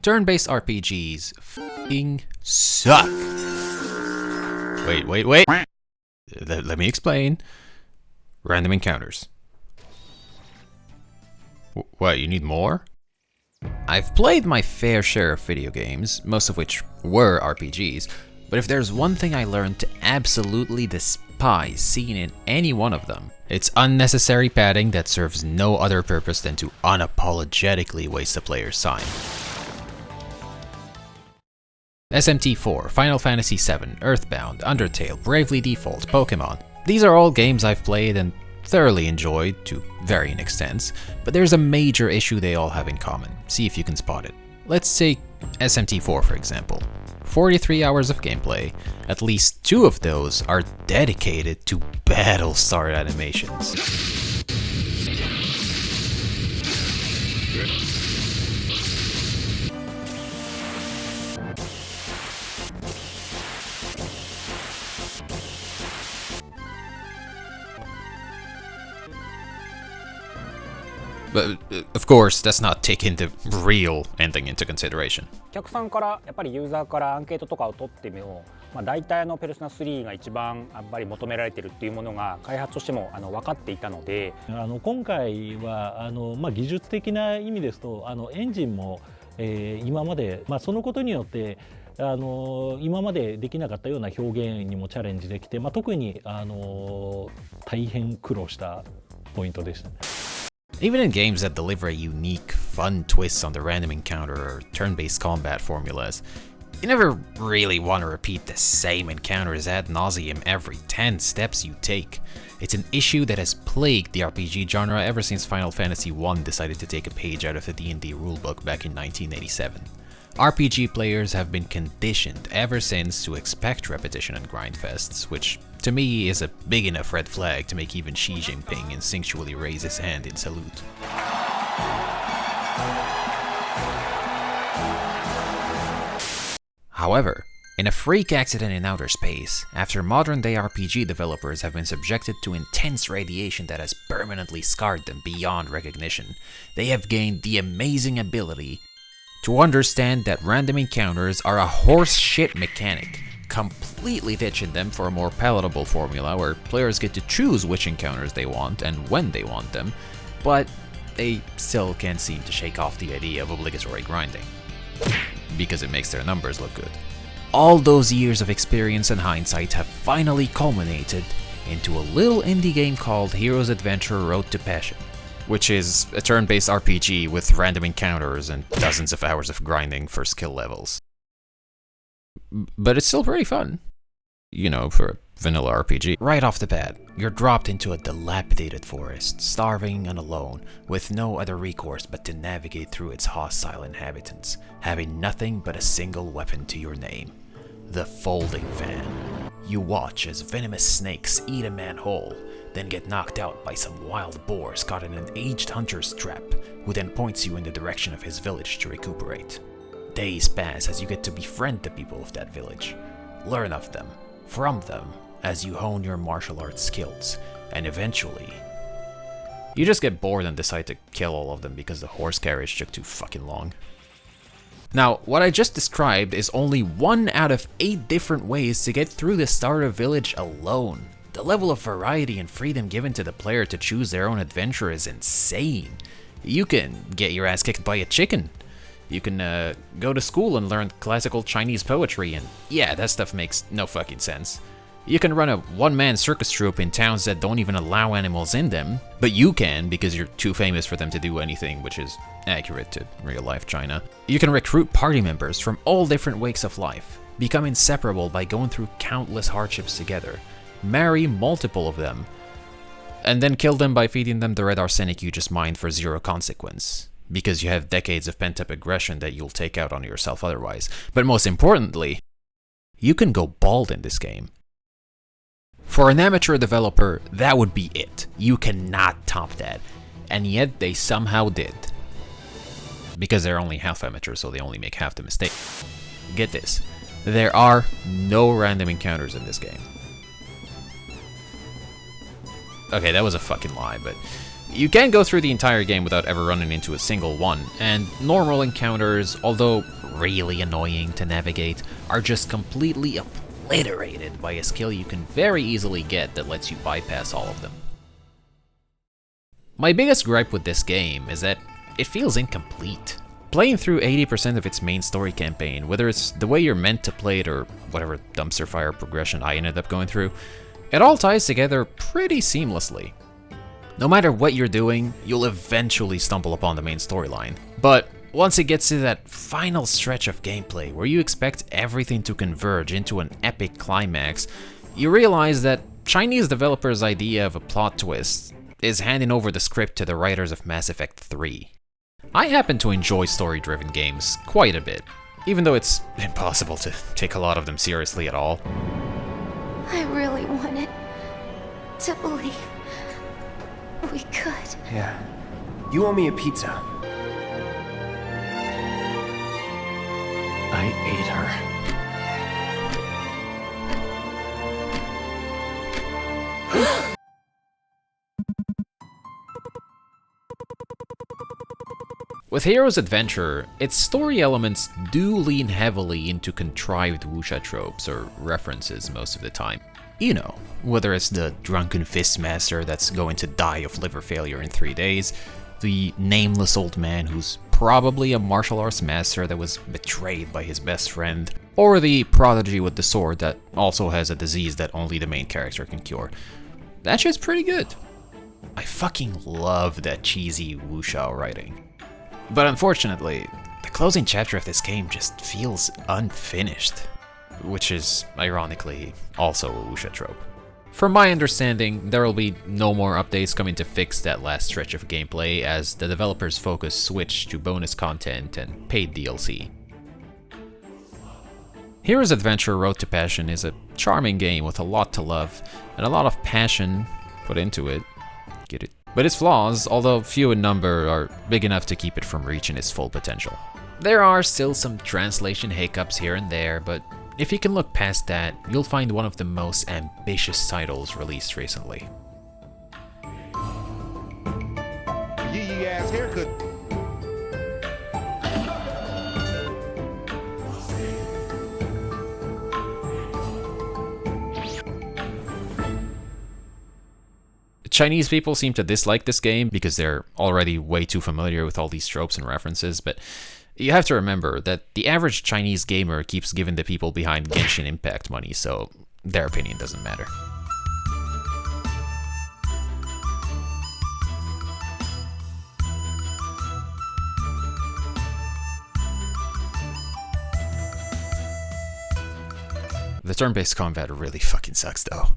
Turn-based RPGs f***ing suck. Wait. Let me explain. Random encounters. What, you need more? I've played my fair share of video games, most of which were RPGs, but if there's one thing I learned to absolutely despise seeing in any one of them, it's unnecessary padding that serves no other purpose than to unapologetically waste a player's time. SMT4, Final Fantasy VII, Earthbound, Undertale, Bravely Default, Pokemon. These are all games I've played and thoroughly enjoyed to varying extents, but there's a major issue they all have in common. See if you can spot it. Let's take SMT4 for example. 43 hours of gameplay, at least 2 of those are dedicated to battle start animations. But of course, that's not taking the real ending into consideration. お客さんからやっぱりユーザーからアンケートとかを取っても、大体ペルソナ3が一番やっぱり求められているっていうものが開発としても分かっていたので、今回は技術的な意味ですとエンジンも、今まで、そのことによって今までできなかったような表現にもチャレンジできて、特に大変苦労したポイントでしたね。Even in games that deliver a unique, fun twist on the random encounter or turn-based combat formulas, you never really want to repeat the same encounters ad nauseum every 10 steps you take. It's an issue that has plagued the RPG genre ever since Final Fantasy I decided to take a page out of the D&D rulebook back in 1987. RPG players have been conditioned ever since to expect repetition and grindfests, which to me is a big enough red flag to make even Xi Jinping instinctually raise his hand in salute. However, in a freak accident in outer space, after modern-day RPG developers have been subjected to intense radiation that has permanently scarred them beyond recognition, they have gained the amazing ability to understand that random encounters are a horse shit mechanic, completely ditching them for a more palatable formula where players get to choose which encounters they want and when they want them, but they still can't seem to shake off the idea of obligatory grinding, because it makes their numbers look good. All those years of experience and hindsight have finally culminated into a little indie game called Hero's Adventure Road to Passion, which is a turn-based RPG with random encounters and dozens of hours of grinding for skill levels. But it's still pretty fun, you know, for a vanilla RPG. Right off the bat, you're dropped into a dilapidated forest, starving and alone, with no other recourse but to navigate through its hostile inhabitants, having nothing but a single weapon to your name: the folding fan. You watch as venomous snakes eat a man whole, then get knocked out by some wild boars caught in an aged hunter's trap, who then points you in the direction of his village to recuperate. Days pass as you get to befriend the people of that village, learn of them, from them, as you hone your martial arts skills, and eventually you just get bored and decide to kill all of them because the horse carriage took too fucking long. Now, what I just described is only 1 out of 8 different ways to get through the starter village alone. The level of variety and freedom given to the player to choose their own adventure is insane. You can get your ass kicked by a chicken. You can go to school and learn classical Chinese poetry, and yeah, that stuff makes no fucking sense. You can run a one-man circus troupe in towns that don't even allow animals in them, but you can because you're too famous for them to do anything, which is accurate to real-life China. You can recruit party members from all different walks of life, become inseparable by going through countless hardships together, marry multiple of them, and then kill them by feeding them the red arsenic you just mined for 0 consequence, because you have decades of pent-up aggression that you'll take out on yourself otherwise. But most importantly, you can go bald in this game. For an amateur developer, that would be it. You cannot top that. And yet they somehow did. Because they're only half amateur, so they only make half the mistake. Get this. There are no random encounters in this game. Okay, that was a fucking lie, but You can go through the entire game without ever running into a single one, and normal encounters, although really annoying to navigate, are just completely obliterated by a skill you can very easily get that lets you bypass all of them. My biggest gripe with this game is that it feels incomplete. Playing through 80% of its main story campaign, whether it's the way you're meant to play it or whatever dumpster fire progression I ended up going through, it all ties together pretty seamlessly. No matter what you're doing, you'll eventually stumble upon the main storyline. But once it gets to that final stretch of gameplay where you expect everything to converge into an epic climax, you realize that Chinese developers' idea of a plot twist is handing over the script to the writers of Mass Effect 3. I happen to enjoy story-driven games quite a bit, even though it's impossible to take a lot of them seriously at all. I really wanted to believe we could. Yeah. You owe me a pizza. I ate her. With Hero's Adventure, its story elements do lean heavily into contrived wuxia tropes or references most of the time. You know, whether it's the drunken fistmaster that's going to die of liver failure in 3 days, the nameless old man who's probably a martial arts master that was betrayed by his best friend, or the prodigy with the sword that also has a disease that only the main character can cure. That shit's pretty good. I fucking love that cheesy wuxia writing. But unfortunately, the closing chapter of this game just feels unfinished, which is, ironically, also a wuxia trope. From my understanding, there will be no more updates coming to fix that last stretch of gameplay as the developers' focus switched to bonus content and paid DLC. Hero's Adventure Road to Passion is a charming game with a lot to love and a lot of passion put into it. Get it? But its flaws, although few in number, are big enough to keep it from reaching its full potential. There are still some translation hiccups here and there, but if you can look past that, you'll find one of the most ambitious titles released recently. Yee ass haircut. Chinese people seem to dislike this game because they're already way too familiar with all these tropes and references, but you have to remember that the average Chinese gamer keeps giving the people behind Genshin Impact money, so their opinion doesn't matter. The turn-based combat really fucking sucks though.